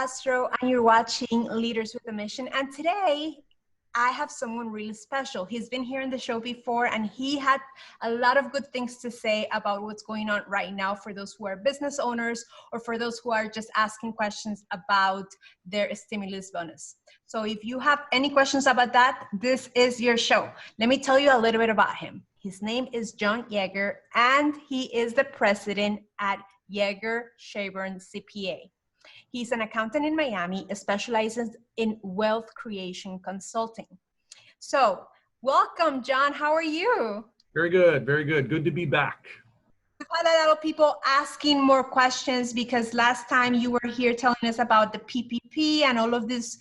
Castro, and you're watching Leaders with a Mission. And today, I have someone really special. He's been here in the show before, and he had a lot of good things to say about what's going on right now for those who are business owners or for those who are just asking questions about their stimulus bonus. So if you have any questions about that, this is your show. Let me tell you a little bit about him. His name is John Yeager, and he is the president at Yeager CPA. He's an accountant in Miami, specializes in wealth creation consulting. So, welcome, John. How are you? Very good, very good. Good to be back. We've had a lot of people asking more questions because last time you were here telling us about the PPP and all of these,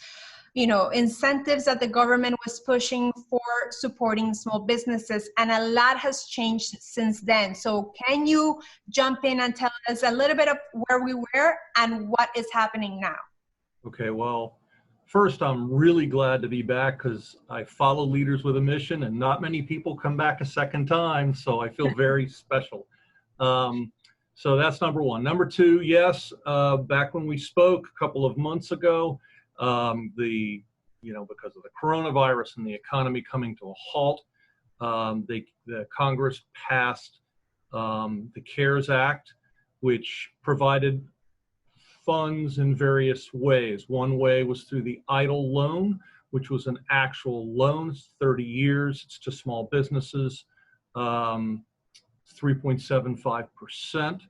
incentives that the government was pushing for supporting small businesses, and a lot has changed since then. So can you jump in and tell us a little bit of where we were and what is happening now? Okay, well, first, I'm really glad to be back because I follow Leaders with a Mission, and not many people come back a second time, so I feel very special. So that's number one. Number two, yes, back when we spoke a couple of months ago, because of the coronavirus and the economy coming to a halt, the Congress passed the CARES Act, which provided funds in various ways. One way was through the EIDL loan, which was an actual loan. It's 30 years. It's to small businesses, 3.75%.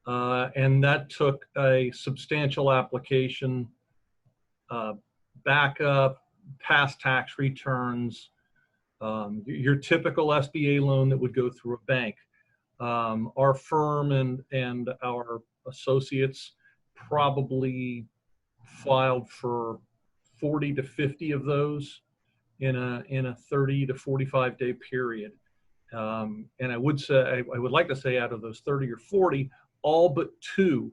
And that took a substantial application, backup, past tax returns, your typical SBA loan that would go through a bank. Our firm and our associates probably filed for 40 to 50 of those in a 30 to 45 day period. And I would like to say out of those 30 or 40, all but two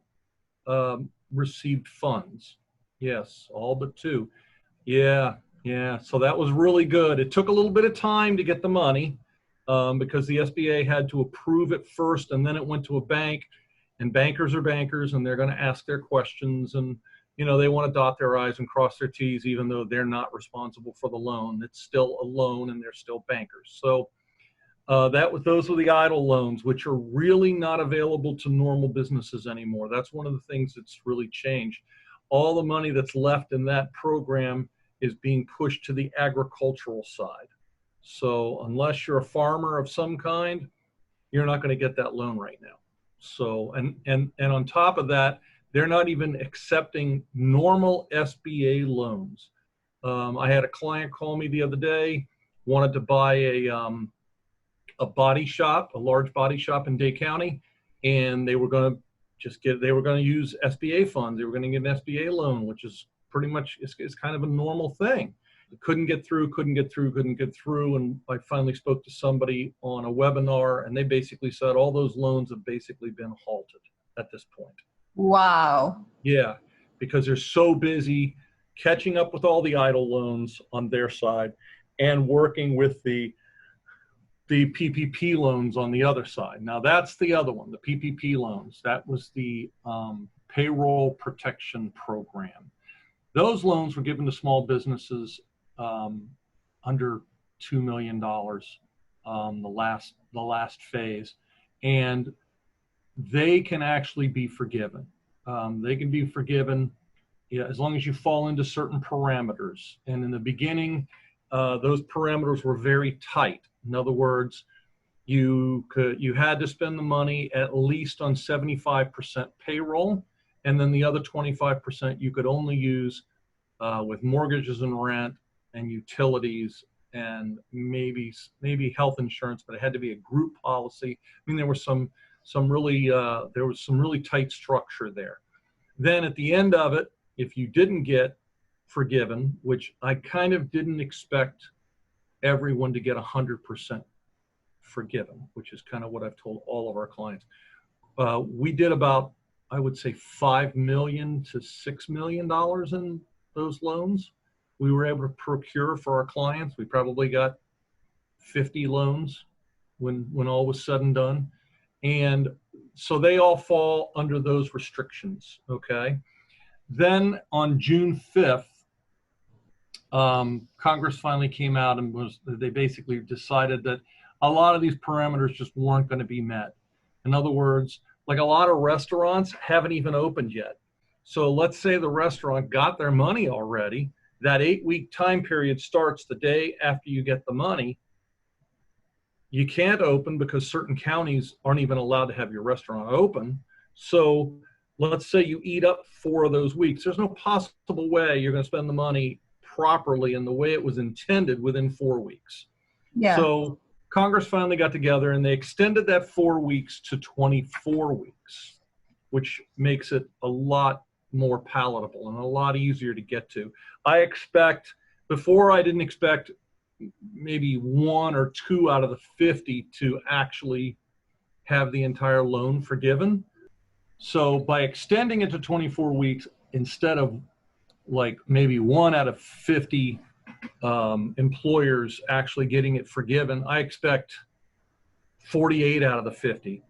received funds. Yes, all but two. Yeah. So that was really good. It took a little bit of time to get the money because the SBA had to approve it first, and then it went to a bank, and bankers are bankers, and they're going to ask their questions, and they want to dot their I's and cross their T's, even though they're not responsible for the loan. It's still a loan, and they're still bankers. So those were the EIDL loans, which are really not available to normal businesses anymore. That's one of the things that's really changed. All the money that's left in that program is being pushed to the agricultural side. So unless you're a farmer of some kind, you're not going to get that loan right now. So, and on top of that, they're not even accepting normal SBA loans. I had a client call me the other day, wanted to buy a body shop, a large body shop in Dade County, and they were going to use SBA funds. They were going to get an SBA loan, which is pretty much, it's kind of a normal thing. Couldn't get through. And I finally spoke to somebody on a webinar, and they basically said all those loans have basically been halted at this point. Wow. Yeah, because they're so busy catching up with all the EIDL loans on their side and working with the PPP loans on the other side. Now that's the other one, the PPP loans. That was the payroll protection program. Those loans were given to small businesses under $2 million, the last phase, and they can actually be forgiven. They can be forgiven as long as you fall into certain parameters. And in the beginning, those parameters were very tight. In other words, you had to spend the money at least on 75% payroll, and then the other 25% you could only use with mortgages and rent and utilities and maybe health insurance, but it had to be a group policy. I mean, there was some really tight structure there. Then at the end of it, if you didn't get forgiven, which I kind of didn't expect everyone to get 100% forgiven, which is kind of what I've told all of our clients. We did about, I would say, $5 million to $6 million in those loans. We were able to procure for our clients. We probably got 50 loans when all was said and done. And so they all fall under those restrictions, okay? Then on June 5th, Congress finally came out and they basically decided that a lot of these parameters just weren't going to be met. In other words, like a lot of restaurants haven't even opened yet. So let's say the restaurant got their money already. That 8-week time period starts the day after you get the money. You can't open because certain counties aren't even allowed to have your restaurant open. So let's say you eat up 4 of those weeks. There's no possible way you're going to spend the money properly in the way it was intended within 4 weeks. Yeah. So Congress finally got together and they extended that 4 weeks to 24 weeks, which makes it a lot more palatable and a lot easier to get to. Before I didn't expect maybe 1 or 2 out of the 50 to actually have the entire loan forgiven. So by extending it to 24 weeks, instead of like maybe 1 out of 50 employers actually getting it forgiven, I expect 48 out of the 50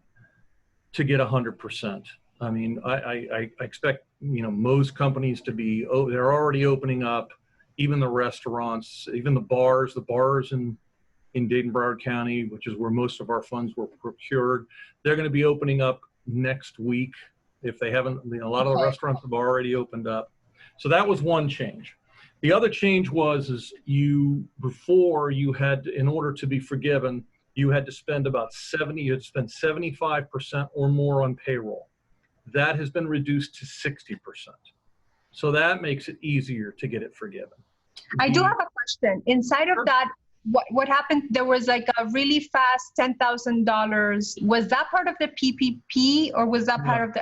to get 100%. I mean, I expect, you know, most companies to be, they're already opening up, even the restaurants, even the bars in Dayton, Broward County, which is where most of our funds were procured. They're going to be opening up next week. If they haven't, you know, a lot of the restaurants have already opened up. So that was one change. The other change was before you had, in order to be forgiven, you had to spend about 75% or more on payroll. That has been reduced to 60%. So that makes it easier to get it forgiven. I do have a question. Inside of that, what happened? There was like a really fast $10,000. Was that part of the PPP or was that part of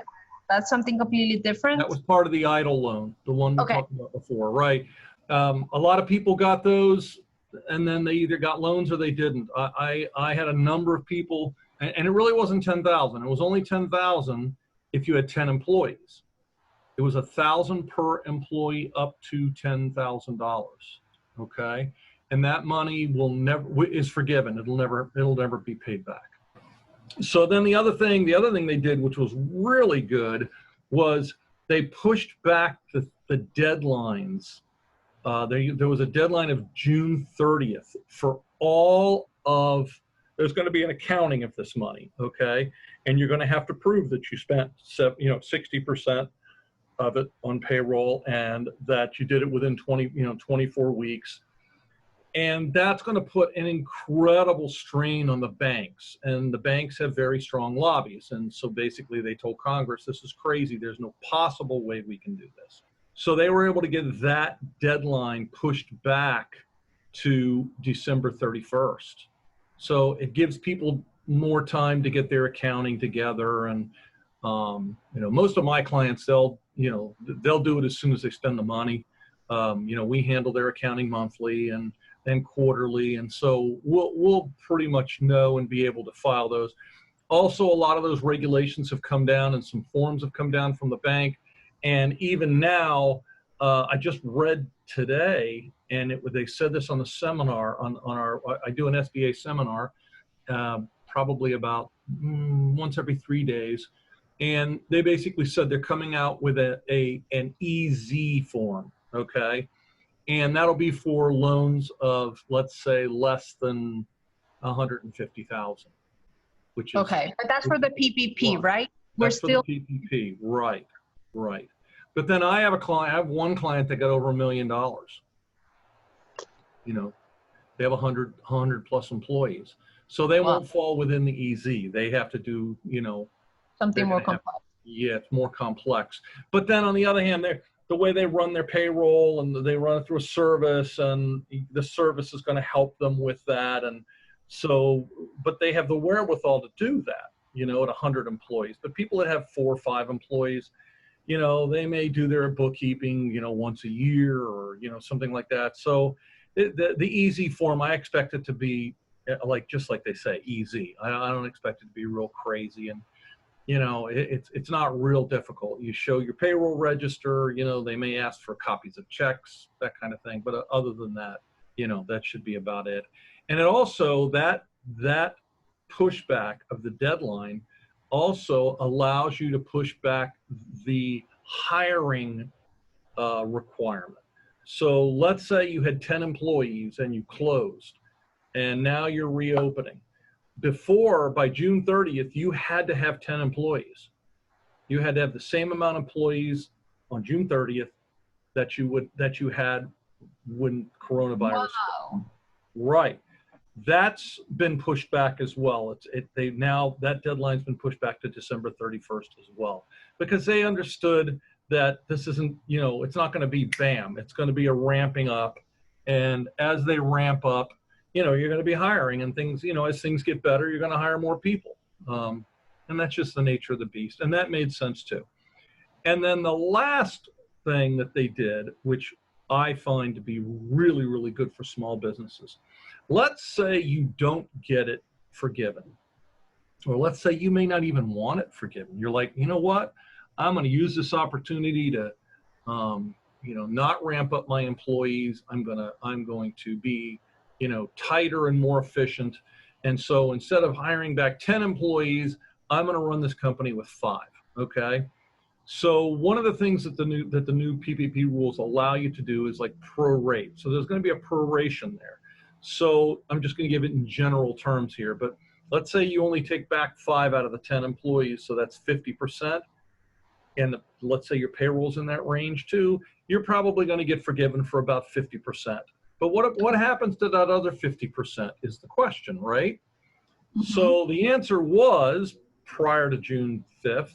that's something completely different? That was part of the EIDL loan, the one we talked about before, right? A lot of people got those and then they either got loans or they didn't. I had a number of people, and it really wasn't 10,000. It was only 10,000 if you had 10 employees. It was $1,000 per employee up to $10,000. Okay, and that money is forgiven. It'll never be paid back. So then the other thing they did, which was really good, was they pushed back the deadlines. There was a deadline of June 30th for there's going to be an accounting of this money, okay? And you're going to have to prove that you spent 60% of it on payroll and that you did it within 24 weeks. And that's going to put an incredible strain on the banks. And the banks have very strong lobbies. And so basically they told Congress, this is crazy. There's no possible way we can do this. So they were able to get that deadline pushed back to December 31st. So it gives people more time to get their accounting together. And, most of my clients, they'll do it as soon as they spend the money. We handle their accounting monthly and quarterly. And so we'll pretty much know and be able to file those. Also, a lot of those regulations have come down and some forms have come down from the bank. And even now, I just read today, and they said this on the seminar, I do an SBA seminar, probably about once every 3 days. And they basically said they're coming out with an EZ form, okay? And that'll be for loans of, let's say, less than 150,000, which is okay. But that's for the PPP, right? That's for the PPP, right. But then I have one client that got over $1 million. They have 100 plus employees, so they won't fall within the EZ. They have to do, something more complex. It's more complex. But then on the other hand, the way they run their payroll and they run it through a service, and the service is going to help them with that. And so, but they have the wherewithal to do that, at 100 employees. But people that have 4 or 5 employees, they may do their bookkeeping, once a year or, something like that. So the easy form, I expect it to be just like they say, easy. I don't expect it to be real crazy. And, it's not real difficult. You show your payroll register, they may ask for copies of checks, that kind of thing. But other than that, that should be about it. And it also, that pushback of the deadline also allows you to push back the hiring requirement. So let's say you had 10 employees and you closed, and now you're reopening. Before, by June 30th, you had to have 10 employees. You had to have the same amount of employees on June 30th that you had when coronavirus. Wow. Right. That's been pushed back as well. That deadline's been pushed back to December 31st as well, because they understood that this isn't, it's not going to be bam. It's going to be a ramping up. And as they ramp up, you're going to be hiring, and things, as things get better, you're going to hire more people. And that's just the nature of the beast. And that made sense too. And then the last thing that they did, which I find to be really, really good for small businesses. Let's say you don't get it forgiven, or let's say you may not even want it forgiven. You're like, you know what? I'm going to use this opportunity to, not ramp up my employees. I'm going to be, tighter and more efficient. And so instead of hiring back 10 employees, I'm going to run this company with 5. Okay. So one of the things that the new PPP rules allow you to do is like prorate. So there's going to be a proration there. So I'm just going to give it in general terms here, but let's say you only take back 5 out of the 10 employees. So that's 50%. And let's say your payroll's in that range too. You're probably going to get forgiven for about 50%. But what happens to that other 50% is the question, right? Mm-hmm. So the answer was, prior to June 5th,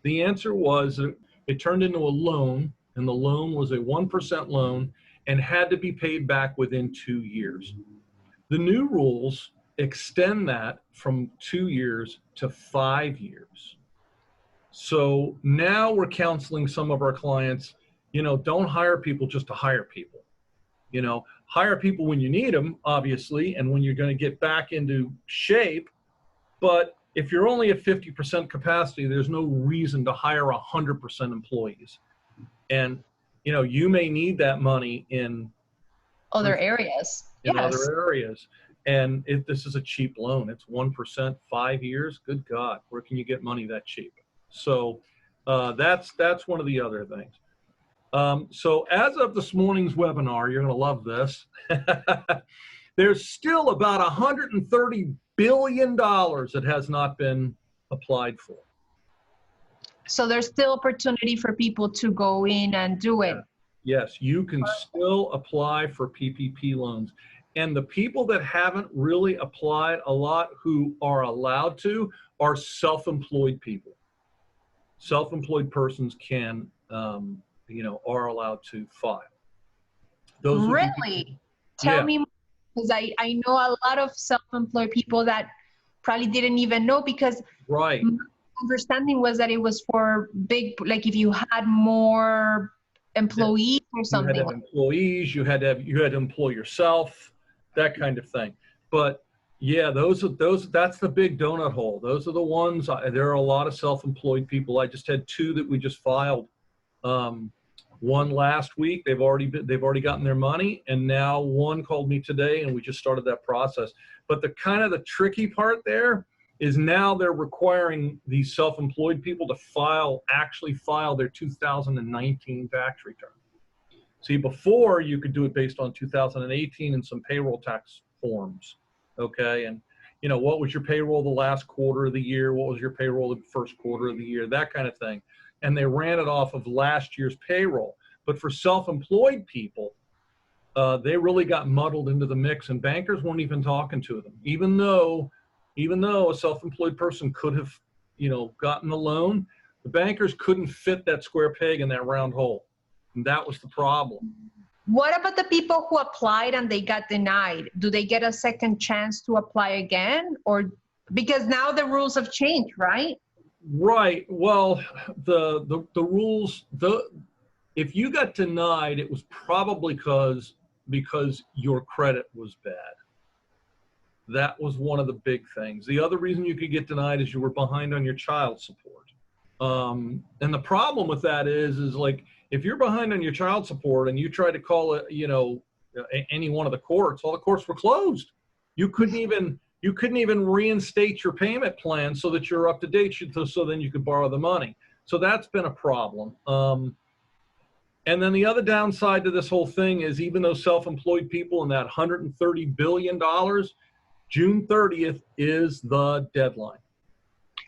the answer was it turned into a loan, and the loan was a 1% loan and had to be paid back within 2 years. The new rules extend that from 2 years to 5 years. So now we're counseling some of our clients, don't hire people just to hire people. Hire people when you need them, obviously, and when you're going to get back into shape. But if you're only at 50% capacity, there's no reason to hire 100% employees. And, you may need that money in other areas. Other areas. And if this is a cheap loan, it's 1%, 5 years. Good God, where can you get money that cheap? So that's one of the other things. So as of this morning's webinar, you're going to love this. There's still about $130 billion that has not been applied for. So there's still opportunity for people to go in and do it. Yes, you can still apply for PPP loans. And the people that haven't really applied a lot, who are allowed to, are self-employed people. Self-employed persons can, are allowed to file. Those really? Tell me more, because I know a lot of self-employed people that probably didn't even know, because right. My understanding was that it was for big, like if you had more employees or something. You had to have employees, you had to employ yourself, that kind of thing. But yeah, that's the big donut hole. Those are the ones. There are a lot of self-employed people. I just had 2 that we just filed. One last week. They've already gotten their money, and now one called me today, and we just started that process. But the tricky part there is now they're requiring these self-employed people to actually file their 2019 tax return. See, before you could do it based on 2018 and some payroll tax forms. Okay, and what was your payroll the last quarter of the year? What was your payroll the first quarter of the year? That kind of thing. And they ran it off of last year's payroll. But for self-employed people, they really got muddled into the mix, and bankers weren't even talking to them. Even though a self-employed person could have, gotten the loan, the bankers couldn't fit that square peg in that round hole. And that was the problem. What about the people who applied and they got denied? Do they get a second chance to apply again? Or because now the rules have changed, right? Right. Well, the rules, if you got denied, it was probably because your credit was bad. That was one of the big things. The other reason you could get denied is you were behind on your child support. And the problem with that is like, if you're behind on your child support and you try to call it, any one of the courts, all the courts were closed. You couldn't even reinstate your payment plan so that you're up to date, so then you could borrow the money. So that's been a problem. And then the other downside to this whole thing is, even though self-employed people in that $130 billion, June 30th is the deadline.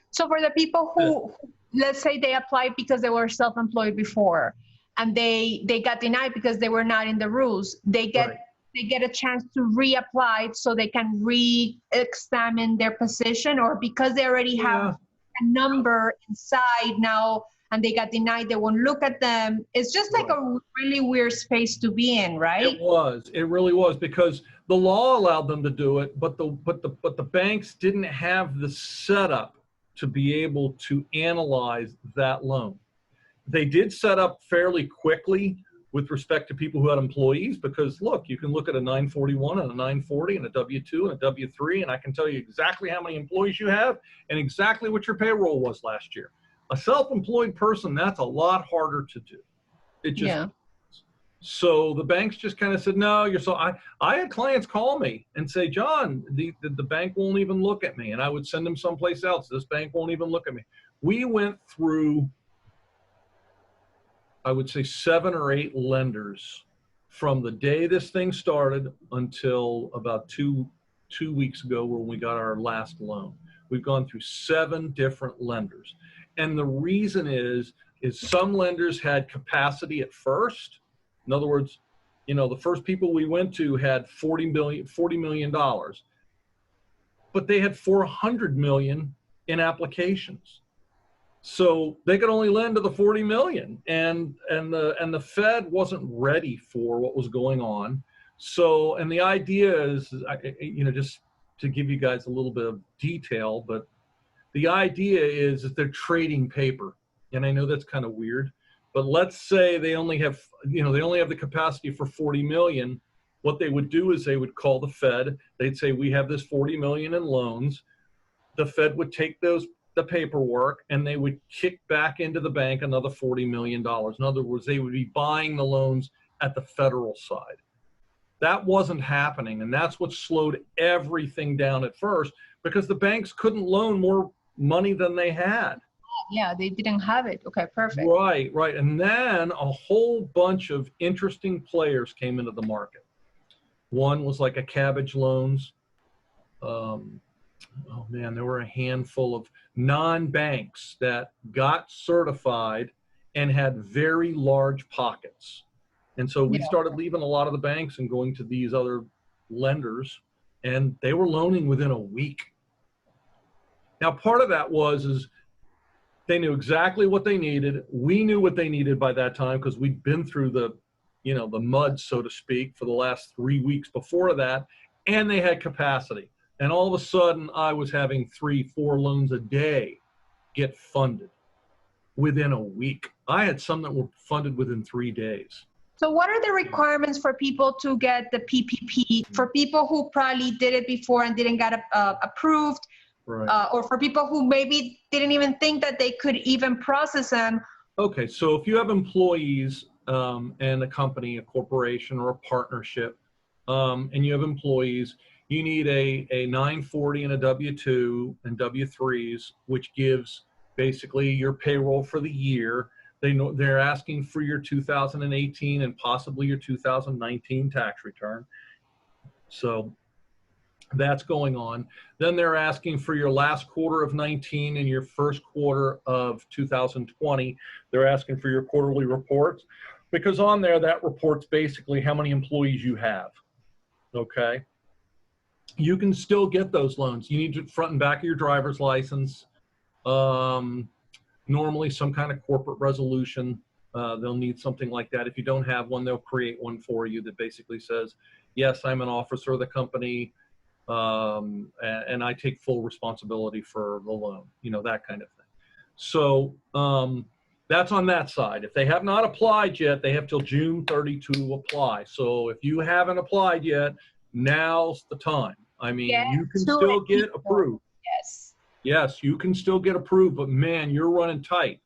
So for the people who, let's say they applied because they were self-employed before, and they got denied because they were not in the rules, they get a chance to reapply so they can re-examine their position, or because they already have a number inside now and they got denied, they won't look at them. It's just like a really weird space to be in, right? It really was, because the law allowed them to do it, but the banks didn't have the setup to be able to analyze that loan. They did set up fairly quickly with respect to people who had employees, because look, you can look at a 941 and a 940 and a W-2 and a W-3, and I can tell you exactly how many employees you have and exactly what your payroll was last year. A self-employed person, that's a lot harder to do. It just So the banks just kind of said, no, you're so, I had clients call me and say, John, the bank won't even look at me. And I would send them someplace else. This bank won't even look at me. We went through, I would say, 7 or 8 lenders from the day this thing started until about two weeks ago when we got our last loan. We've gone through 7 different lenders. And the reason is some lenders had capacity at first. In other words, you know, the first people we went to had $40 million, but they had $400 million in applications. So they could only lend to the 40 million, and the Fed wasn't ready for what was going on. So, and the idea is, you know, just to give you guys a little bit of detail, but the idea is that they're trading paper. And I know that's kind of weird, but let's say they only have, you know, they only have the capacity for 40 million. What they would do is they would call the Fed. They'd say, we have this 40 million in loans. The Fed would take the paperwork and they would kick back into the bank another $40 million. In other words, they would be buying the loans at the federal side. That wasn't happening. And that's what slowed everything down at first, because the banks couldn't loan more money than they had. Yeah, they didn't have it. Okay, perfect. Right. And then a whole bunch of interesting players came into the market. One was like a cabbage loans. Oh man, there were a handful of non-banks that got certified and had very large pockets. And so we started leaving a lot of the banks and going to these other lenders, and they were loaning within a week. Now, part of that is they knew exactly what they needed. We knew what they needed by that time because we'd been through the, you know, the mud, so to speak, for the last 3 weeks before that, and they had capacity. And all of a sudden, I was having 3-4 loans a day get funded within a week. I had some that were funded within 3 days. So what are the requirements for people to get the PPP, for people who probably did it before and didn't get approved? Right. Or for people who maybe didn't even think that they could even process them? Okay, so if you have employees and a company, a corporation, or a partnership, and you have employees, you need a 940 and a W-2 and W-3s, which gives basically your payroll for the year. They're asking for your 2018 and possibly your 2019 tax return. So that's going on. Then they're asking for your last quarter of 19 and your first quarter of 2020. They're asking for your quarterly reports, because on there, that reports basically how many employees you have, okay? You can still get those loans. You need front and back of your driver's license, normally some kind of corporate resolution. They'll need something like that. If you don't have one, they'll create one for you that basically says, yes, I'm an officer of the company, and I take full responsibility for the loan, you know, that kind of thing. So that's on that side. If they have not applied yet, they have till June 30 to apply. So if you haven't applied yet, now's the time. I mean, you can still get approved. Yes, you can still get approved, but man, you're running tight,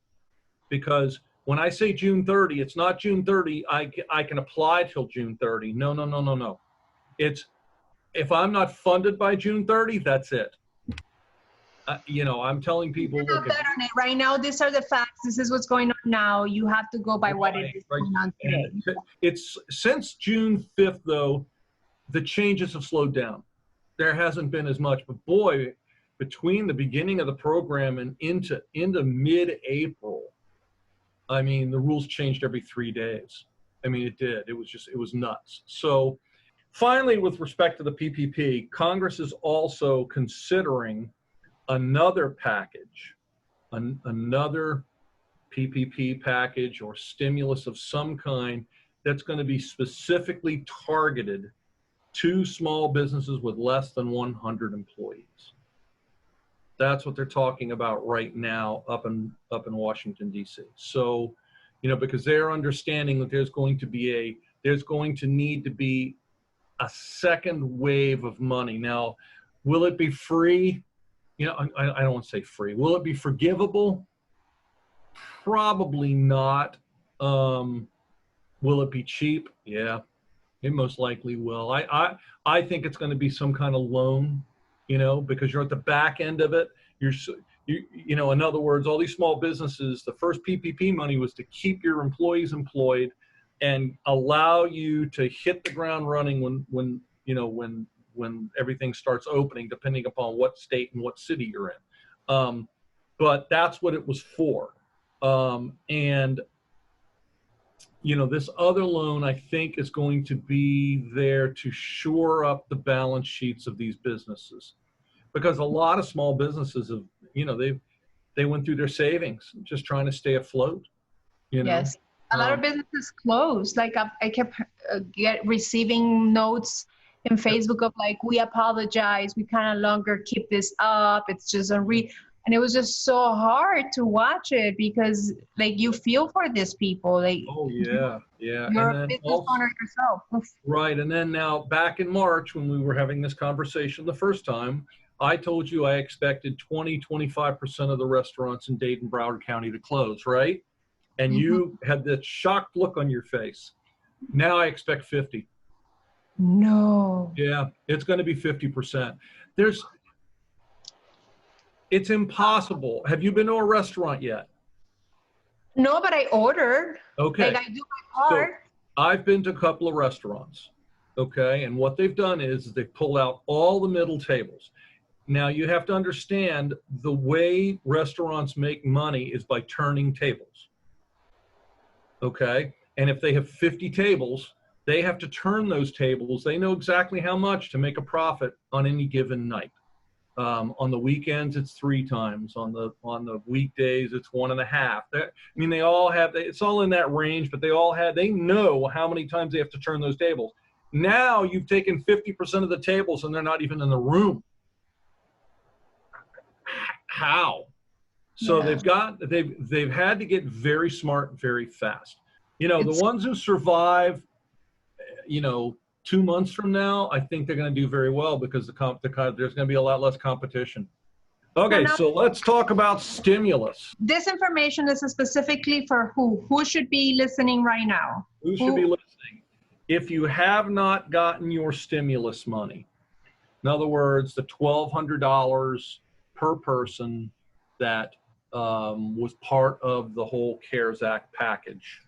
because when I say June 30, it's not June 30, I can apply till June 30. No. It's, if I'm not funded by June 30, that's it. You know, I'm telling people, You look, cannot bet on it. Right now, these are the facts. This is what's going on now. You have to go by what it is right. going on today. And it's since June 5th, though, the changes have slowed down. There hasn't been as much, but boy, between the beginning of the program and into mid-April, I mean, the rules changed every 3 days. I mean, it did. It was nuts. So finally, with respect to the PPP, Congress is also considering another package, another PPP package or stimulus of some kind that's going to be specifically targeted to small businesses with less than 100 employees. That's what they're talking about right now up in Washington, D.C. So, you know, because they're understanding that there's going to need to be a second wave of money. Now, will it be free? You know, I don't want to say free. Will it be forgivable? Probably not. Will it be cheap? Yeah, it most likely will. I think it's going to be some kind of loan, you know, because you're at the back end of it. You know, in other words, all these small businesses, the first PPP money was to keep your employees employed and allow you to hit the ground running when everything starts opening, depending upon what state and what city you're in. But that's what it was for. And, you know, this other loan, I think, is going to be there to shore up the balance sheets of these businesses. Because a lot of small businesses have, you know, they went through their savings just trying to stay afloat, you know. Yes. A lot of businesses closed. Like I kept receiving notes in Facebook of like, we apologize. We kind of longer keep this up. It's just and it was just so hard to watch it because like you feel for these people. Like, oh yeah, yeah. You're And a then business also, owner yourself. right. And then now back in March when we were having this conversation the first time, I told you I expected 20-25% of the restaurants in Dade and Broward County to close, right? And you had this shocked look on your face. Now I expect 50. No. Yeah, it's going to be 50%. It's impossible. Have you been to a restaurant yet? No, but I ordered. Okay. Like I do my part. So I've been to a couple of restaurants. Okay. And what they've done is they pulled out all the middle tables. Now you have to understand the way restaurants make money is by turning tables. Okay. And if they have 50 tables, they have to turn those tables. They know exactly how much to make a profit on any given night. On the weekends, it's 3 times. On the weekdays, it's 1.5. I mean, they all have, it's all in that range, but they know how many times they have to turn those tables. Now you've taken 50% of the tables and they're not even in the room. How? So yeah. They've had to get very smart very fast. You know, the ones who survive, you know, 2 months from now, I think they're going to do very well because there's going to be a lot less competition. Okay, so let's talk about stimulus. This information is specifically for who? Who should be listening right now? Who should be listening? If you have not gotten your stimulus money, in other words, the $1,200 per person that was part of the whole CARES Act package,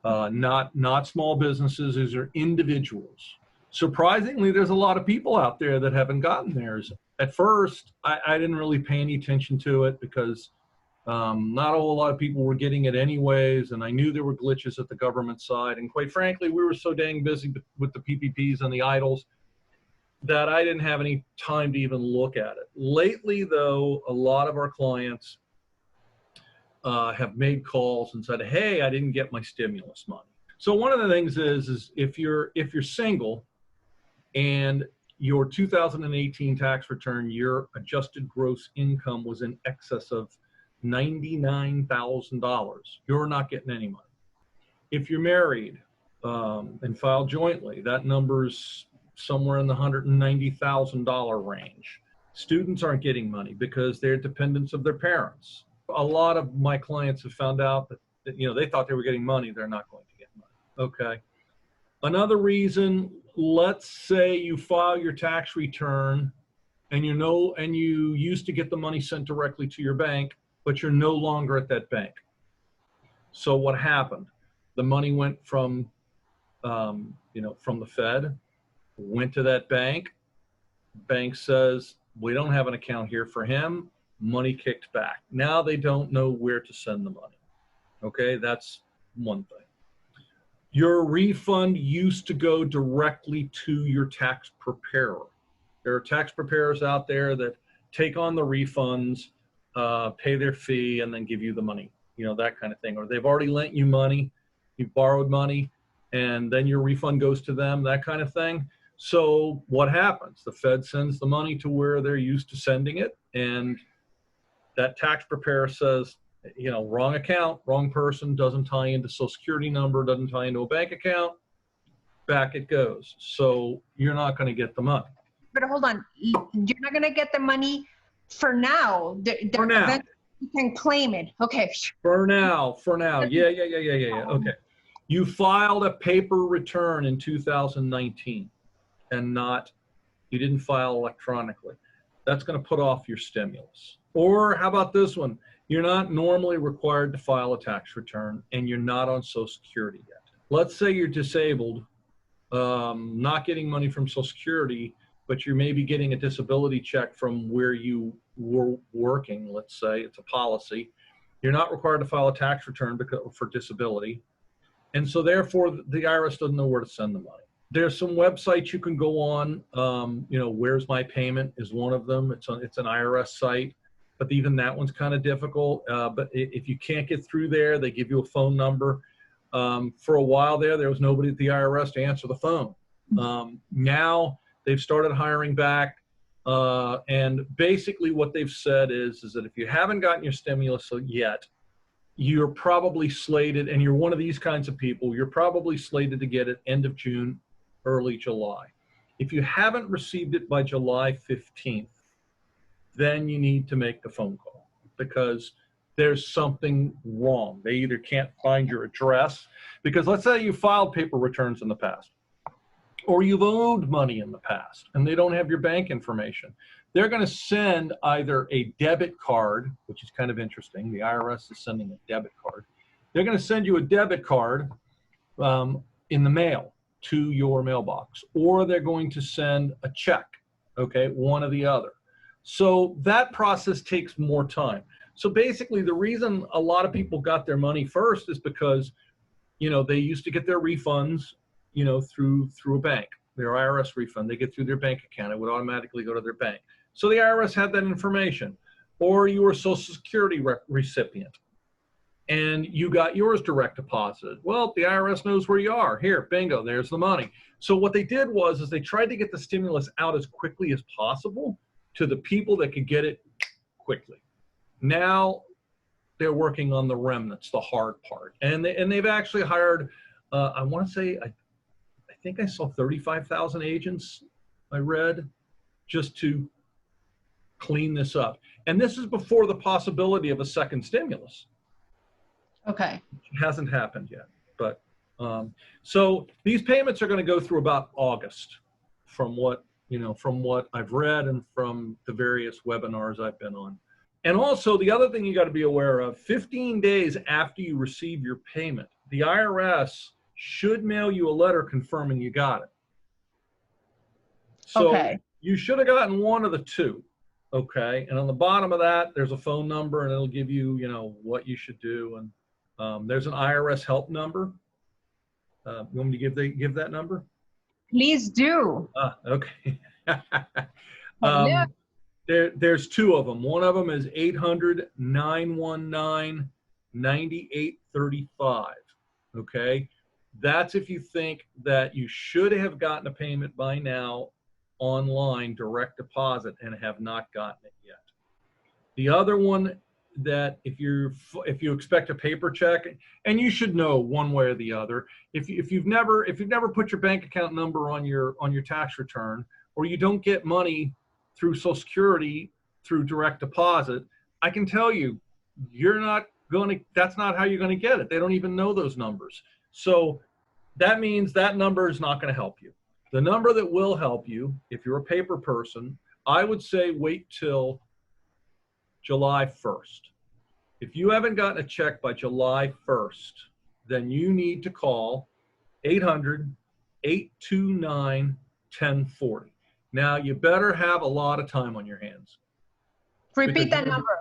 not small businesses, these are individuals. Surprisingly, there's a lot of people out there that haven't gotten theirs. At first, I didn't really pay any attention to it because not a whole lot of people were getting it anyways, and I knew there were glitches at the government side. And quite frankly, we were so dang busy with the PPPs and the EIDLs that I didn't have any time to even look at it. Lately, though, a lot of our clients have made calls and said, hey, I didn't get my stimulus money. So one of the things is if you're single and your 2018 tax return, your adjusted gross income was in excess of $99,000, you're not getting any money. If you're married and filed jointly, that number's somewhere in the $190,000 range. Students aren't getting money because they're dependents of their parents. A lot of my clients have found out that you know, they thought they were getting money, they're not going to get money. Okay. Another reason, let's say you file your tax return and you used to get the money sent directly to your bank, but you're no longer at that bank. So what happened? The money went from, from the Fed, went to that bank. Bank says, we don't have an account here for him. Money kicked back. Now they don't know where to send the money. Okay, that's one thing. Your refund used to go directly to your tax preparer. There are tax preparers out there that take on the refunds, pay their fee, and then give you the money, that kind of thing. Or they've already lent you money, you've borrowed money, and then your refund goes to them, that kind of thing. So what happens? The Fed sends the money to where they're used to sending it, and that tax preparer says, wrong account, wrong person, doesn't tie into Social Security number, doesn't tie into a bank account, back it goes. So you're not going to get the money. But hold on, you're not going to get the money for now. For now. You can claim it. Okay. For now. Yeah. Okay. You filed a paper return in 2019 and you didn't file electronically. That's going to put off your stimulus. Or how about this one? You're not normally required to file a tax return and you're not on Social Security yet. Let's say you're disabled, not getting money from Social Security, but you're maybe getting a disability check from where you were working. Let's say it's a policy. You're not required to file a tax return for disability. And so therefore the IRS doesn't know where to send the money. There's some websites you can go on. Where's My Payment is one of them. It's an IRS site, but even that one's kind of difficult. But if you can't get through there, they give you a phone number. For a while there was nobody at the IRS to answer the phone. Now they've started hiring back. And basically what they've said is that if you haven't gotten your stimulus yet, you're probably slated, and you're one of these kinds of people, you're probably slated to get it end of June, early July. If you haven't received it by July 15th, then you need to make the phone call because there's something wrong. They either can't find your address, because let's say you filed paper returns in the past, or you've owed money in the past and they don't have your bank information. They're going to send either a debit card, which is kind of interesting. The IRS is sending a debit card. They're going to send you a debit card in the mail to your mailbox, or they're going to send a check, okay, one or the other. So that process takes more time. So basically the reason a lot of people got their money first is because, they used to get their refunds, through a bank, their IRS refund. They get through their bank account. It would automatically go to their bank. So the IRS had that information. Or you were a Social Security recipient and you got yours direct deposited. Well, the IRS knows where you are. Here, bingo, there's the money. So what they did was they tried to get the stimulus out as quickly as possible to the people that could get it quickly. Now they're working on the remnants, the hard part. And they've actually hired, I want to say, I think I saw 35,000 agents, I read, just to clean this up. And this is before the possibility of a second stimulus. Okay. It hasn't happened yet. But so these payments are going to go through about August from what I've read and from the various webinars I've been on. And also the other thing you got to be aware of, 15 days after you receive your payment, the IRS should mail you a letter confirming you got it. So okay. You should have gotten one of the two. Okay. And on the bottom of that, there's a phone number and it'll give you, what you should do. And there's an IRS help number. You want me to give that number? Please do. Okay. There's two of them. One of them is 800-919-9835. Okay. That's if you think that you should have gotten a payment by now online, direct deposit, and have not gotten it yet. The other one that if you expect a paper check, and you should know one way or the other, if you've never put your bank account number on your tax return, or you don't get money through Social Security through direct deposit, I can tell you, that's not how you're going to get it. They don't even know those numbers. So that means that number is not going to help you. The number that will help you, if you're a paper person, I would say wait till July 1st. If you haven't gotten a check by July 1st, then you need to call 800-829-1040. Now, you better have a lot of time on your hands. Repeat that number.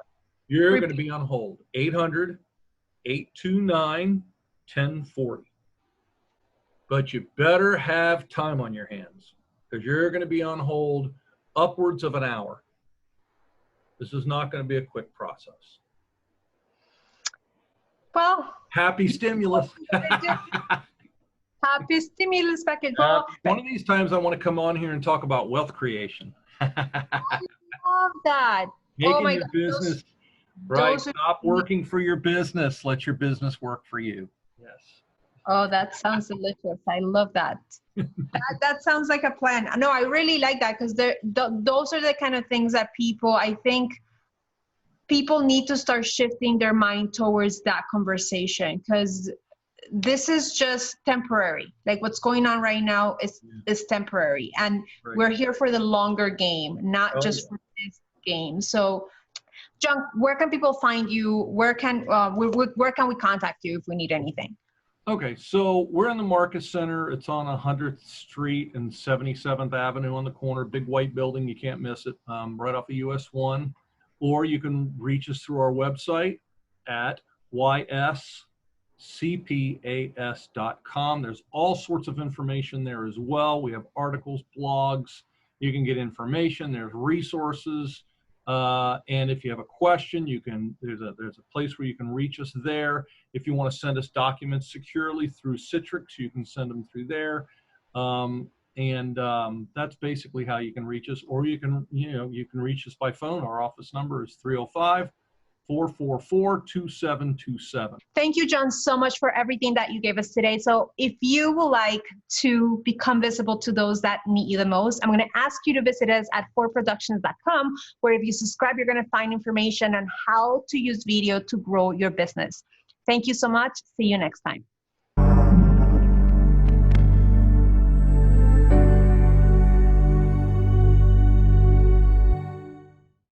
You're going to be on hold. 800-829-1040. But you better have time on your hands because you're going to be on hold upwards of an hour. This is not going to be a quick process. Well, happy stimulus. Happy stimulus package. Well, one of these times I want to come on here and talk about wealth creation. I love that. Making your business, right? Stop working for your business. Let your business work for you. Yes. Oh, that sounds delicious. I love that. that sounds like a plan. No, I really like that because those are the kind of things that I think people need to start shifting their mind towards that conversation because this is just temporary. Like what's going on right now is temporary. And we're here for the longer game, not just for this game. So, John, where can people find you? Where can we contact you if we need anything? Okay, so we're in the Marcus Center. It's on 100th Street and 77th Avenue on the corner, big white building. You can't miss it, right off of US 1. Or you can reach us through our website at yscpas.com. There's all sorts of information there as well. We have articles, blogs. You can get information. There's resources. And if you have a question, there's a place where you can reach us there. If you want to send us documents securely through Citrix, you can send them through there. That's basically how you can reach us, or you can reach us by phone. Our office number is 305-444-2727. Thank you, John, so much for everything that you gave us today. So if you would like to become visible to those that need you the most, I'm going to ask you to visit us at forproductions.com, where if you subscribe, you're going to find information on how to use video to grow your business. Thank you so much. See you next time.